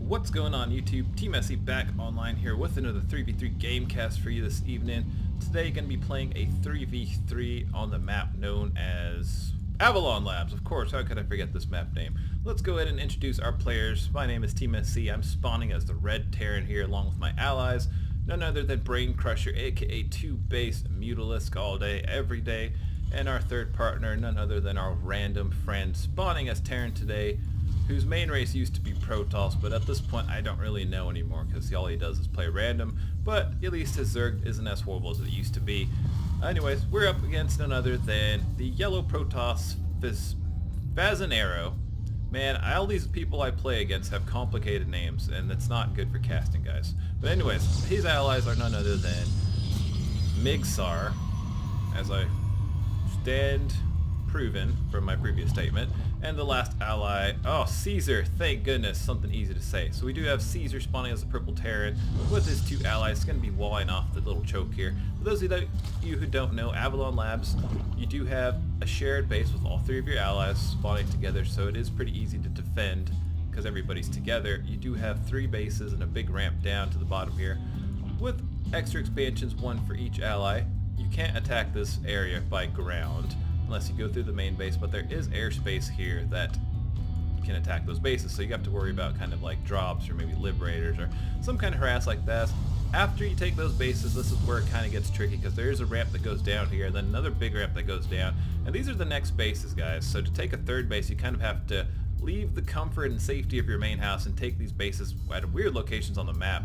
What's going on YouTube? TeamSC back online here with another 3v3 gamecast for you this evening. Today going to be playing a 3v3 on the map known as Avalon Labs. Of course, how could I forget this map name? Let's go ahead and introduce our players. My name is TeamSC. I'm spawning as the Red Terran here along with my allies. None other than Brain Crusher, aka 2-base Mutalisk all day, every day. And our third partner, none other than our random friend spawning as Terran today, whose main race used to be Protoss, but at this point I don't really know anymore because all he does is play random, but at least his Zerg isn't as horrible as it used to be. Anyways, we're up against none other than the yellow Protoss Fazanero. Man, all these people I play against have complicated names, and that's not good for casting, guys. But anyways, his allies are none other than Migsar, as I stand proven from my previous statement, and the last ally, oh, Caesar, thank goodness, something easy to say. So we do have Caesar spawning as a purple Terran with his two allies. It's going to be walling off the little choke here. For those of you who don't know, Avalon Labs, you do have a shared base with all three of your allies spawning together, so it is pretty easy to defend because everybody's together. You do have 3 bases and a big ramp down to the bottom here with extra expansions, one for each ally. You can't attack this area by ground unless you go through the main base, but there is airspace here that can attack those bases, so you have to worry about kind of like drops or maybe liberators or some kind of harass like that. After you take those bases, this is where it kind of gets tricky because there is a ramp that goes down here, then another big ramp that goes down, and these are the next bases, guys. So to take a third base, you kind of have to leave the comfort and safety of your main house and take these bases at weird locations on the map.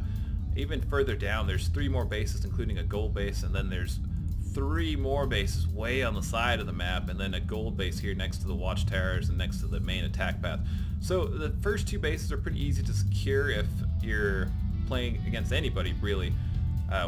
Even further down, there's 3 more bases, including a gold base, and then there's 3 more bases way on the side of the map, and then a gold base here next to the watchtowers and next to the main attack path. So the first 2 bases are pretty easy to secure if you're playing against anybody, really.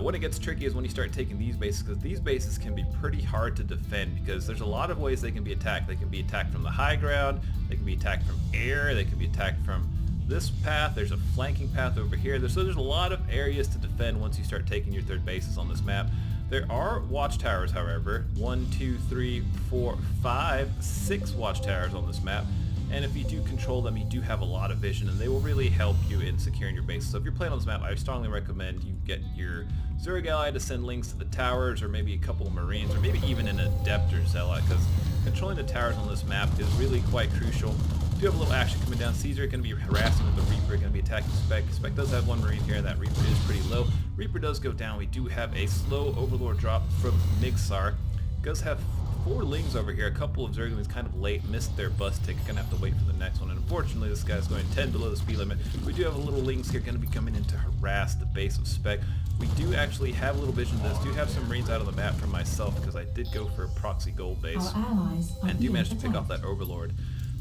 When it gets tricky is when you start taking these bases, because these bases can be pretty hard to defend because there's a lot of ways they can be attacked. They can be attacked from the high ground, they can be attacked from air, they can be attacked from this path, there's a flanking path over here. So there's a lot of areas to defend once you start taking your third bases on this map. There are watchtowers, however, 1, 2, 3, 4, 5, 6 watchtowers on this map, and if you do control them, you do have a lot of vision, and they will really help you in securing your base. So if you're playing on this map, I strongly recommend you get your Zerg ally to send links to the towers, or maybe a couple of Marines, or maybe even an Adept or Zealot, because controlling the towers on this map is really quite crucial. You have a little action coming down. Caesar going to be harassing with the Reaper, going to be attacking Spec. Spec does have 1 Marine here, that Reaper is pretty low. Reaper does go down. We do have a slow Overlord drop from Migsar. Does have 4 Lings over here. A couple of Zerglings kind of late, missed their bus ticket, going to have to wait for the next one. And unfortunately, this guy's going 10 below the speed limit. We do have a little Lings here going to be coming in to harass the base of Spec. We do actually have a little vision of this. Do have some Marines out on the map for myself because I did go for a proxy gold base and do manage to pick off that Overlord.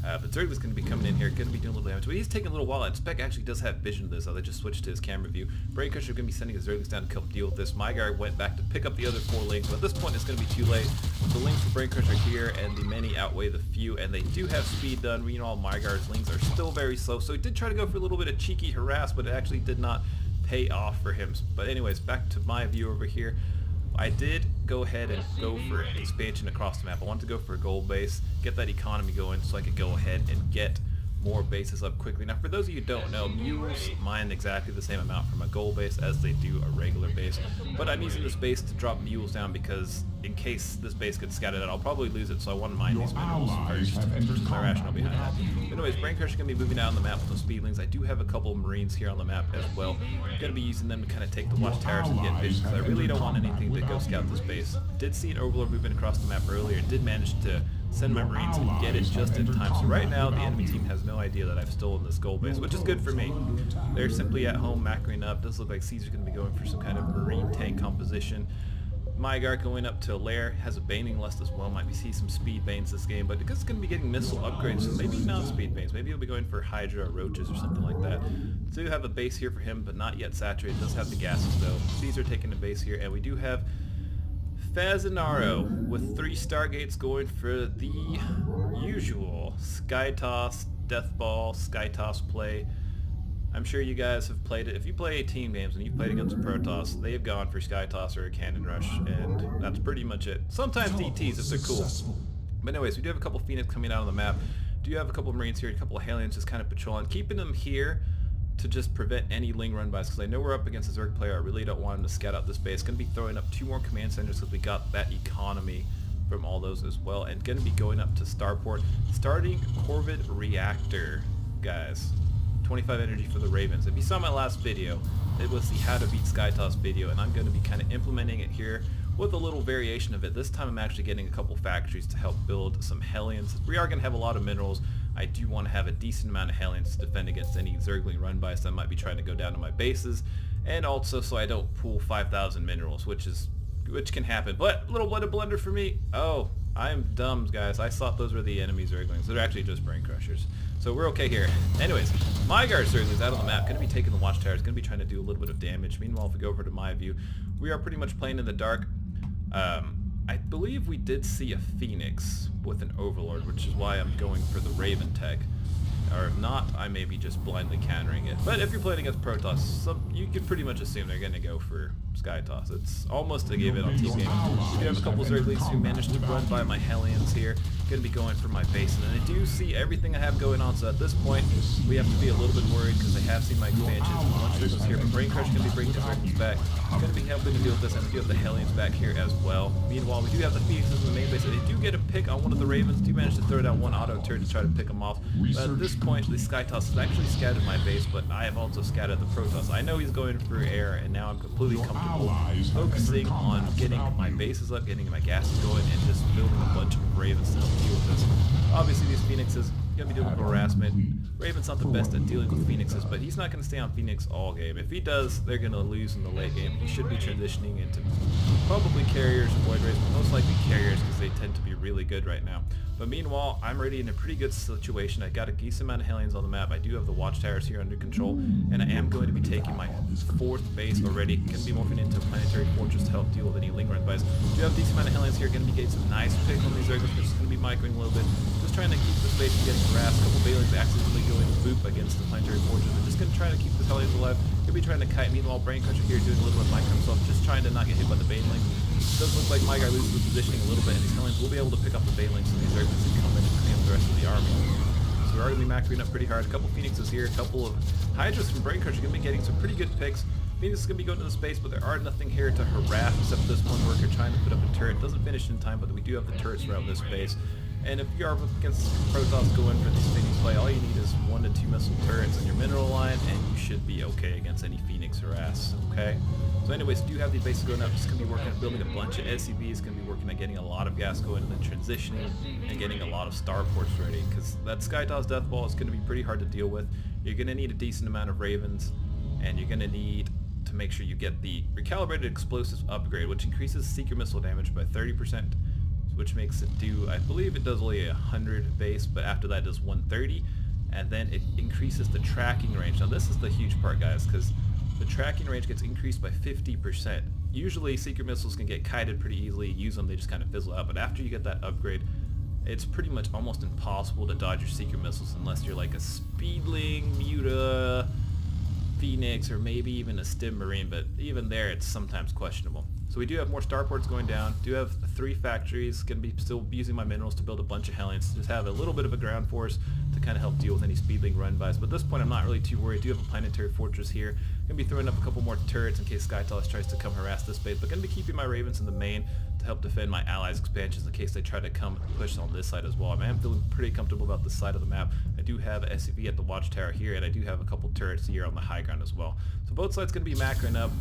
But Zergling's going to be coming in here, going to be doing a little damage. But he's taking a little while, and Spec actually does have vision of this, so they just switched to his camera view. Brain Crusher is going to be sending his Zerglings down to help deal with this. My guy went back to pick up the other 4 Lings, but at this point it's going to be too late. The Lings for Brain Crusher here, and the many outweigh the few, and they do have speed done. You know, all Mygar's Lings are still very slow, so he did try to go for a little bit of cheeky harass, but it actually did not pay off for him. But anyways, back to my view over here. I did go ahead and go for expansion across the map. I wanted to go for a gold base, get that economy going so I could go ahead and get more bases up quickly. Now for those of you who don't know, mules mine exactly the same amount from a gold base as they do a regular base, but I'm using this base to drop mules down because in case this base gets scattered out, I'll probably lose it, so I want to mine these minerals first. My rationale behind that. Anyways, Brain Crusher is going to be moving out on the map with some speedlings. I do have a couple of Marines here on the map as well. I'm going to be using them to kind of take the watchtowers and get vision because I really don't want anything to go scout this base. Did see an Overlord moving across the map earlier, did manage to send my Marines and get it just in time. So right now, the enemy team has no idea that I've stolen this gold base, which is good for me. They're simply at home macroing up. Does look like Caesar's going to be going for some kind of Marine tank composition. Mygar going up to Lair, has a Baning Lust as well. Might be see some speed banes this game, but because it's going to be getting missile upgrades, so maybe not speed banes. Maybe he'll be going for Hydra or Roaches or something like that. Do have a base here for him, but not yet saturated. Does have the gases though. Caesar taking a base here, and we do have Fazanaro with 3 Stargates going for the usual Sky Toss, Death Ball, Sky Toss play. I'm sure you guys have played it. If you play team games and you've played against Protoss, they have gone for Sky Toss or a Cannon Rush, and that's pretty much it. Sometimes DTs if they're cool. But anyways, we do have a couple Phoenix coming out on the map. Do you have a couple Marines here, a couple of Hellions just kind of patrolling, keeping them here to just prevent any Ling run-bys, because I know we're up against a Zerg player. I really don't want him to scout out this base. Going to be throwing up 2 more command centers because we got that economy from all those as well, and going to be going up to Starport, starting Corvid Reactor, guys. 25 energy for the Ravens. If you saw my last video, it was the how to beat Skytoss video, and I'm going to be kind of implementing it here with a little variation of it. This time I'm actually getting a couple factories to help build some Hellions. We are going to have a lot of minerals. I do want to have a decent amount of Hellions to defend against any Zergling run-bys that might be trying to go down to my bases, and also so I don't pull 5,000 minerals, which can happen. But a little blooded blender for me. Oh, I'm dumb, guys. I thought those were the enemy Zerglings. They're actually just brain crushers. So we're okay here. Anyways, my guard Zerglings out on the map, going to be taking the watchtowers, going to be trying to do a little bit of damage. Meanwhile, if we go over to my view, we are pretty much playing in the dark. I believe we did see a Phoenix with an Overlord, which is why I'm going for the Raven tech. Or if not, I may be just blindly countering it. But if you're playing against Protoss, you can pretty much assume they're going to go for Skytoss. It's almost a given on Team Game. We have a couple Zerglings who managed to run by my Hellions here. Going to be going for my base. And I do see everything I have going on, so at this point, we have to be a little bit worried because they have seen my expansions. One Zergling's here, but Brain Crush is going to be bringing the Zerglings back. Going to be helping to deal with this, and we do have the Hellions back here as well. Meanwhile, we do have the Phoenixes in the main base, and they do get a pick on one of the Ravens. Do manage to throw down one auto turret to try to pick them off. But at this point, the Skytoss has actually scattered my base, but I have also scattered the Protoss. I know he's going for air, and now I'm completely comfortable focusing on getting my bases up, getting my gases going, and just building a bunch of Ravens to help deal with this. Obviously, these Phoenixes going to be dealing with harassment. Raven's not the best at dealing with Phoenixes, but he's not going to stay on Phoenix all game. If he does, they're going to lose in the late game. He should be transitioning into probably carriers or void rays, but most likely carriers because they tend to be really good right now. But meanwhile, I'm already in a pretty good situation. I got a decent amount of Hellions on the map. I do have the watchtowers here under control, and I am going to be taking my 4th base already. Going to be morphing into a planetary fortress to help deal with any Ling run-bys. Do have a decent amount of Hellions here. Going to be getting some nice picks on these Zerglings. Just going to be microing a little bit. Just trying to keep the space from getting harassed. A couple Bailings accidentally going boop against the planetary fortress. I'm just going to try to keep the Hellions alive. Going to be trying to kite. Meanwhile, Brain Crusher here doing a little bit of micro himself. Just trying to not get hit by the Bailings. It does look like my guy loses the positioning a little bit, and these Hellions will be able to pick up the Bailings, so these Zerglings can come in and clean up the rest of the army. So we're already macroing up pretty hard. A couple Phoenixes here, a couple of Hydras from Brain Crusher going to be getting some pretty good picks. Phoenix is going to be going to the space, but there are nothing here to harass except this one worker trying to put up a turret. Doesn't finish in time, but we do have the turrets around this base. And if you are up against Protoss going for these Phoenix play, all you need is 1 to 2 missile turrets in your mineral line, and you should be okay against any Phoenix harass, okay? So anyways, do have the bases going up. Just going to be working on building a bunch of SCVs, going to be working on getting a lot of gas going and then transitioning and getting a lot of starports ready, because that Skytoss Death Ball is going to be pretty hard to deal with. You're going to need a decent amount of Ravens, and you're going to need to make sure you get the recalibrated explosives upgrade, which increases seeker missile damage by 30%. Which makes it do, I believe it does only 100 base, but after that it does 130, and then it increases the tracking range. Now this is the huge part, guys, because the tracking range gets increased by 50%. Usually Seeker missiles can get kited pretty easily, use them, they just kind of fizzle out, but after you get that upgrade, it's pretty much almost impossible to dodge your Seeker missiles unless you're like a Speedling, Muta, Phoenix, or maybe even a Stim Marine, but even there it's sometimes questionable. So we do have more starports going down, do have 3 factories, going to be still using my minerals to build a bunch of Hellions, to just have a little bit of a ground force to kind of help deal with any Speedling run-bys. But at this point I'm not really too worried. I do have a planetary fortress here. Going to be throwing up a couple more turrets in case Skytoss tries to come harass this base, but going to be keeping my Ravens in the main to help defend my allies' expansions in case they try to come push on this side as well. I am feeling pretty comfortable about this side of the map. I do have a SCV at the watchtower here, and I do have a couple turrets here on the high ground as well. So both sides going to be macroing up.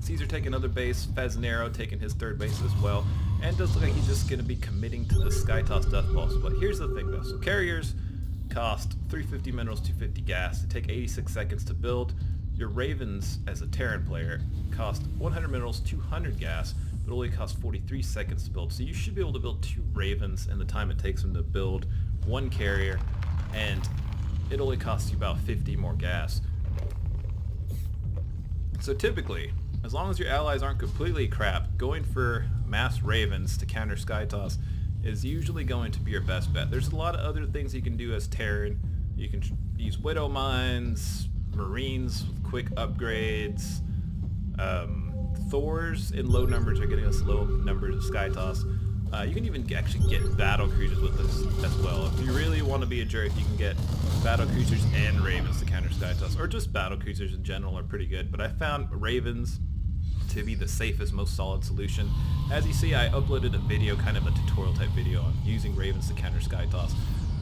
Caesar taking another base, Faznero taking his 3rd base as well, and it does look like he's just going to be committing to the Skytoss Death Balls. But here's the thing though, so carriers cost 350 minerals, 250 gas, they take 86 seconds to build. Your Ravens, as a Terran player, cost 100 minerals, 200 gas, but only cost 43 seconds to build. So you should be able to build 2 Ravens in the time it takes them to build 1 carrier, and it only costs you about 50 more gas. So typically, as long as your allies aren't completely crap, going for mass Ravens to counter Skytoss is usually going to be your best bet. There's a lot of other things you can do as Terran. You can use Widow Mines, Marines with quick upgrades, Thors in low numbers are getting us low numbers of Skytoss. You can even actually get battle cruisers with this as well. If you really want to be a jerk, you can get battle cruisers and ravens to counter sky toss, or just battle cruisers in general are pretty good. But I found ravens to be the safest, most solid solution. As you see, I uploaded a video, kind of a tutorial type video on using ravens to counter sky toss.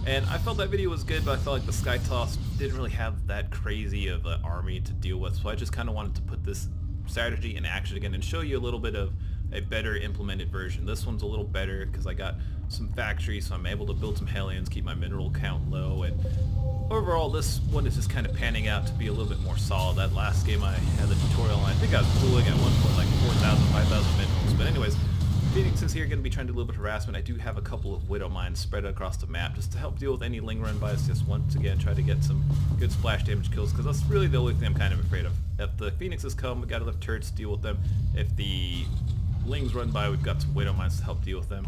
And I felt that video was good, but I felt like the sky toss didn't really have that crazy of an army to deal with. So I just kind of wanted to put this strategy in action again and show you a little bit of a better implemented version. This one's a little better because I got some factories, so I'm able to build some Hellions, keep my mineral count low, and overall this one is just kind of panning out to be a little bit more solid. That last game I had the tutorial on, I think I was pulling at one point like 4,000, 5,000 minerals, but anyways, Phoenix is here going to be trying to do a little bit of harassment. I do have a couple of Widow Mines spread across the map just to help deal with any Ling run bys. Just once again try to get some good splash damage kills, because that's really the only thing I'm kind of afraid of. If the Phoenixes come, we got to lift turrets to deal with them. If the Lings run by, we've got some Widow Mines to help deal with them.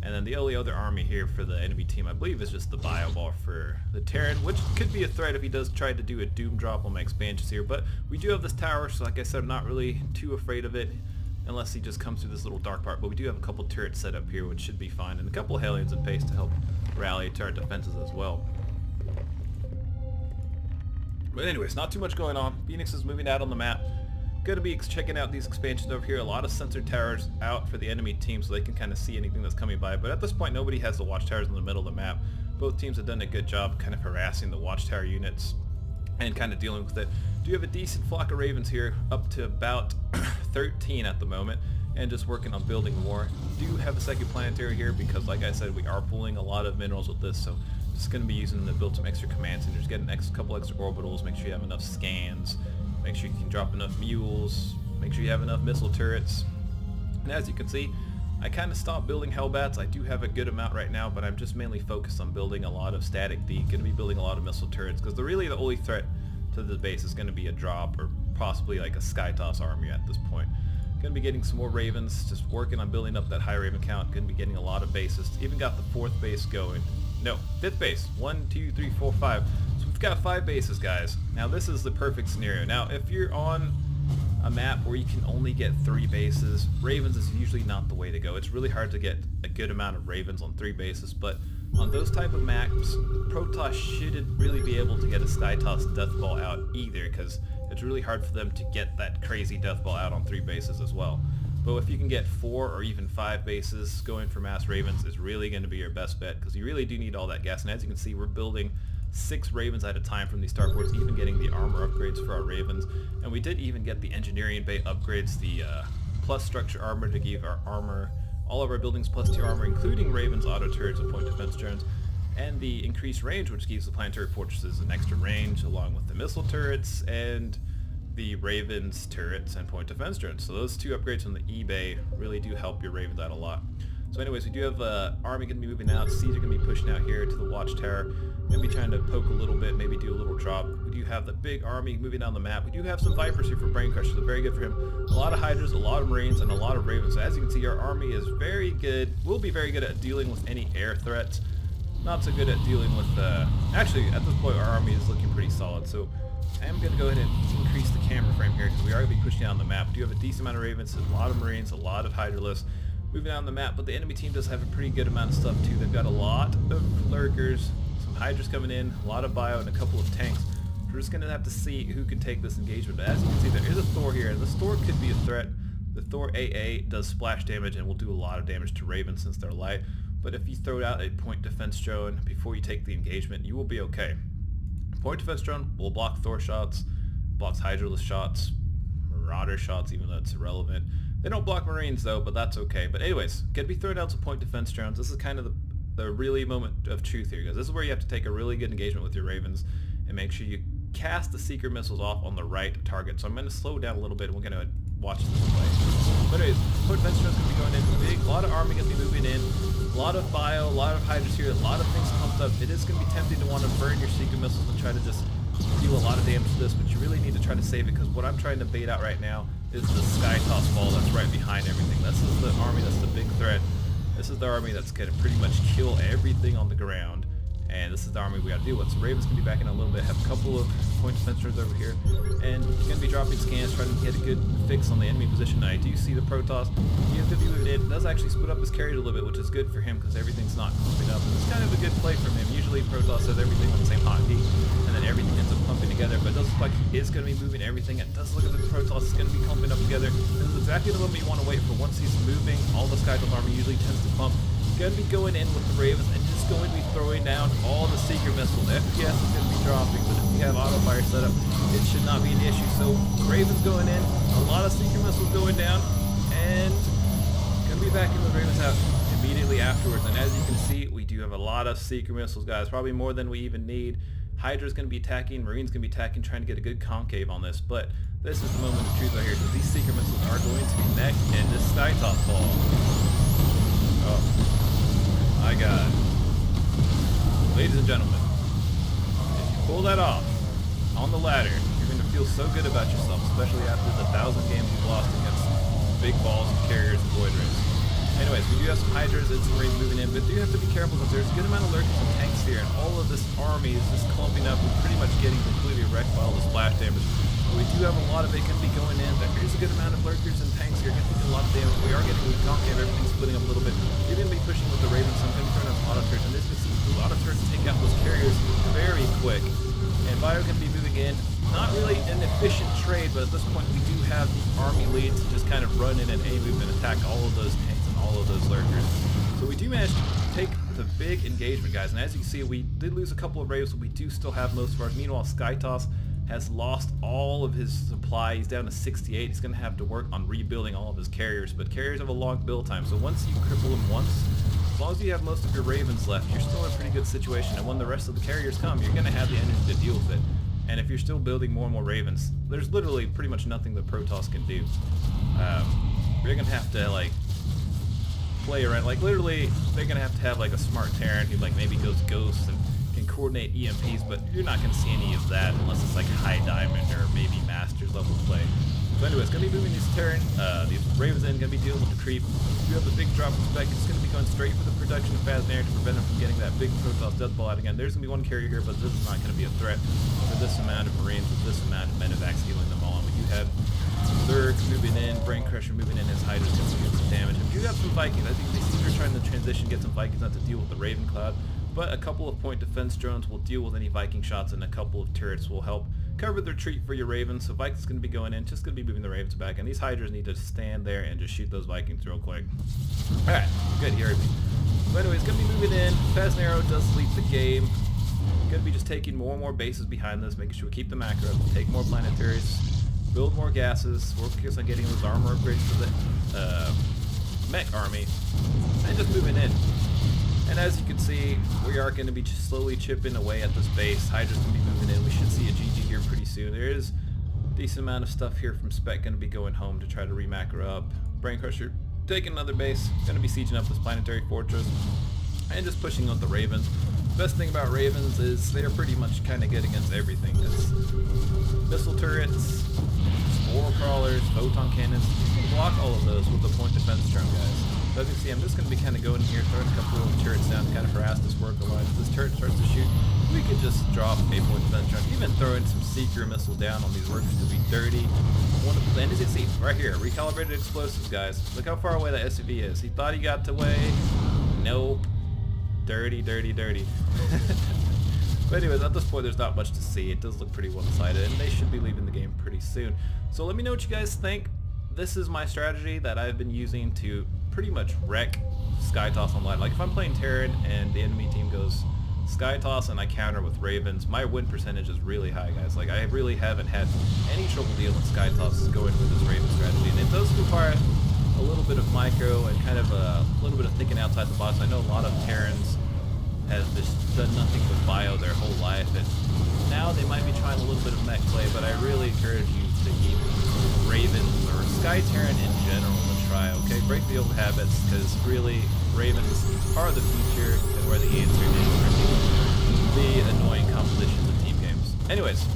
And then the only other army here for the enemy team, I believe, is just the Bio Ball for the Terran, which could be a threat if he does try to do a Doom drop on my expansions here. But we do have this tower, so like I said, I'm not really too afraid of it, unless he just comes through this little dark part. But we do have a couple turrets set up here, which should be fine, and a couple of Hellions in base to help rally to our defenses as well. But anyways, not too much going on. Phoenix is moving out on the map. Going to be checking out these expansions over here. A lot of sensor towers out for the enemy team so they can kind of see anything that's coming by. But at this point, nobody has the watchtowers in the middle of the map. Both teams have done a good job kind of harassing the watchtower units and kind of dealing with it. Do have a decent flock of ravens here, up to about 13 at the moment, and just working on building more. Do have a second planetary here because, like I said, we are pulling a lot of minerals with this, so just going to be using them to build some extra command centers, get a couple extra orbitals, make sure you have enough scans, make sure you can drop enough mules, make sure you have enough missile turrets. And as you can see, I kind of stopped building Hellbats. I do have a good amount right now, but I'm just mainly focused on building a lot of static D. Going to be building a lot of missile turrets because really the only threat to the base is going to be a drop or possibly like a Sky Toss army at this point. Going to be getting some more ravens, just working on building up that high raven count. Going to be getting a lot of bases. Even got the 4th base going. No, 5th base. 1, 2, 3, 4, 5. So we've got 5 bases, guys. Now this is the perfect scenario. Now if you're on a map where you can only get 3 bases, ravens is usually not the way to go. It's really hard to get a good amount of ravens on 3 bases, but on those type of maps, Protoss shouldn't really be able to get a Sky Toss Death Ball out either, because it's really hard for them to get that crazy Death Ball out on 3 bases as well. But if you can get 4 or even 5 bases, going for mass ravens is really going to be your best bet, because you really do need all that gas. And as you can see, we're building 6 ravens at a time from these starports, even getting the armor upgrades for our ravens. And we did even get the engineering bay upgrades, the plus structure armor to give our armor, all of our buildings plus 2 armor, including ravens, auto turrets, and point defense drones, and the increased range, which gives the planetary fortresses an extra range, along with the missile turrets and the ravens turrets and point defense drones. So those 2 upgrades from the eBay really do help your ravens out a lot. So anyways, we do have army going to be moving out. Seeds are going to be pushing out here to the watchtower. Going to be trying to poke a little bit, maybe do a little drop. We do have the big army moving down the map. We do have some Vipers here for Brain Crushers. They're very good for him. A lot of Hydras, a lot of Marines, and a lot of Ravens. So as you can see, our army is very good. Will be very good at dealing with any air threats. Not so good at dealing with... actually, at this point, our army is looking pretty solid. So I am going to go ahead and increase the camera frame here because we are going to be pushing down the map. We do have a decent amount of Ravens, a lot of Marines, a lot of Hydralisks moving down the map, but the enemy team does have a pretty good amount of stuff too. They've got a lot of Lurkers, some Hydras coming in, a lot of Bio, and a couple of tanks. We're just going to have to see who can take this engagement. But as you can see, there is a Thor here, and this Thor could be a threat. The Thor AA does splash damage and will do a lot of damage to Ravens since they're light, but if you throw out a point defense drone before you take the engagement, you will be okay. Point defense drone will block Thor shots, blocks Hydralisk shots, Marauder shots, even though it's irrelevant. They don't block Marines though, but that's okay. But anyways, gonna be throwing out some point defense drones. This is kind of the really moment of truth here, because this is where you have to take a really good engagement with your Ravens and make sure you cast the Seeker missiles off on the right target. So I'm going to slow down a little bit and we're going to watch this play. But anyways, point defense drones going to be going in big. A lot of army going to be moving in. A lot of Bio, a lot of Hydras here, a lot of things pumped up. It is going to be tempting to want to burn your Seeker missiles and try to just deal a lot of damage to this, but you really need to try to save it, because what I'm trying to bait out right now is the Sky Toss ball that's right behind everything. This is the army that's the big threat. This is the army that's going to pretty much kill everything on the ground And this is the army we got to deal with. So Ravens can be back in a little bit. Have a couple of point defense turrets over here, and you're going to be dropping scans, trying to get a good fix on the enemy position. I do see the Protoss. He is going to be moving in. It does actually split up his carriers a little bit, which is good for him because everything's not clumping up. And it's kind of a good play from him. Usually Protoss has everything on the same hotkey, and then everything ends up clumping together. But it does look like he is going to be moving everything. It does look as if the Protoss is going to be clumping up together. This is exactly the moment you want to wait for. Once he's moving, all the Skytop army usually tends to clump. Going to be going in with the Ravens and just going to be throwing down all the secret missiles. FPS is going to be dropping, but if you have auto fire set up, it should not be an issue. So Ravens going in, a lot of secret missiles going down, and going to be back in the Ravens house immediately afterwards. And as you can see, we do have a lot of secret missiles, guys, probably more than we even need. Hydra's going to be attacking, Marine's going to be attacking, trying to get a good concave on this, but this is the moment of truth right here, because these secret missiles are going to be necked in this Skytop ball. Oh. My God. Ladies and gentlemen, if you pull that off on the ladder, you're going to feel so good about yourself, especially after the 1,000 games you've lost against big balls, carriers, and void rays. Anyways, we do have some Hydras and some Marines moving in, but do have to be careful because there's a good amount of lurkers and tanks here, and all of this army is just clumping up and pretty much getting completely wrecked by all the splash damage. We do have a lot of it going to be going in. There is a good amount of lurkers and tanks here. Going to do a lot of damage. We are getting the concave. Everything's splitting up a little bit. You're going to be pushing with the Ravens, so I'm going to be throwing up auto turrets. And this is a lot of turrets to take out those carriers very quick. And Bio can be moving in. Not really an efficient trade, but at this point we do have the army lead to just kind of run in and A-move and attack all of those tanks and all of those lurkers. So we do manage to take the big engagement, guys. And as you can see, we did lose a couple of Ravens, but we do still have most of ours. Meanwhile, Skytoss has lost all of his supply. He's down to 68. He's going to have to work on rebuilding all of his carriers, but carriers have a long build time, so once you cripple them once, as long as you have most of your Ravens left, you're still in a pretty good situation, and when the rest of the carriers come, you're going to have the energy to deal with it. And if you're still building more and more Ravens, there's literally pretty much nothing that Protoss can do. You're going to have to, like, play around. Like, literally, they're going to have like a smart Terran who, like, maybe goes Ghost and can coordinate EMPs, but you're not going to see any of that unless it's like high diamond or maybe masters level play. So anyways, going to be moving these these Ravens in, going to be dealing with the creep. You have the big drop spec. It's going to be going straight for the production of Faznair to prevent him from getting that big Protoss death ball out again. There's going to be one carrier here, but this is not going to be a threat for this amount of Marines, with this amount of Medivacs healing them all. And we do have Zerg moving in, Brain Crusher moving in, his Hydra's going to get some damage. And you have some Vikings. I think they're trying to transition, get some Vikings out to deal with the Raven Cloud. But a couple of point defense drones will deal with any Viking shots, and a couple of turrets will help cover the retreat for your Ravens. So Vikings going to be going in, just going to be moving the Ravens back, and these Hydras need to stand there and just shoot those Vikings real quick. Alright, good, you heard me. So anyways, going to be moving in. Faznair does lead the game. Going to be just taking more and more bases behind this, making sure we keep the macro up, take more planetaries, build more gases, focus on getting those armor upgrades for the mech army, and just moving in. And as you can see, we are going to be just slowly chipping away at this base. Hydra's going to be moving in. We should see a GG here pretty soon. There is a decent amount of stuff here from Spec going to be going home to try to remacro up. Brain Crusher taking another base. Going to be sieging up this planetary fortress and just pushing out the Ravens. The best thing about Ravens is they're pretty much kind of good against everything. It's missile turrets, spore crawlers, photon cannons. You can block all of those with the point defense drone, guys. So as you can see, I'm just going to be kind of going here, throwing a couple of turrets down to kind of harass this worker line. If this turret starts to shoot, we could just drop a point defense drone, even throwing some secret missile down on these workers to be dirty. And as you see, right here, recalibrated explosives, guys. Look how far away that SUV is. He thought he got away. Nope. Dirty, dirty, dirty. But anyways, at this point, there's not much to see. It does look pretty one-sided, and they should be leaving the game pretty soon. So let me know what you guys think. This is my strategy that I've been using to pretty much wreck Skytoss online. Like if I'm playing Terran and the enemy team goes Skytoss and I counter with Ravens, my win percentage is really high, guys. Like I really haven't had any trouble dealing with Skytoss going with this Raven strategy. And it does require a little bit of micro and kind of a little bit of thinking outside the box. I know a lot of Terrans have just done nothing but bio their whole life, and now they might be trying a little bit of mech play, but I really encourage you to keep Ravens or Sky Terran in general a try, okay? Break the old habits, because really, Ravens are the future and where the answer is for the annoying competitions in team games. Anyways,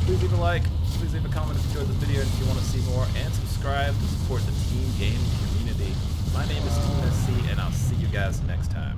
please leave a like, please leave a comment if you enjoyed the video and if you want to see more, and subscribe to support the team game community. My name is TeamSC, and I'll see you guys next time.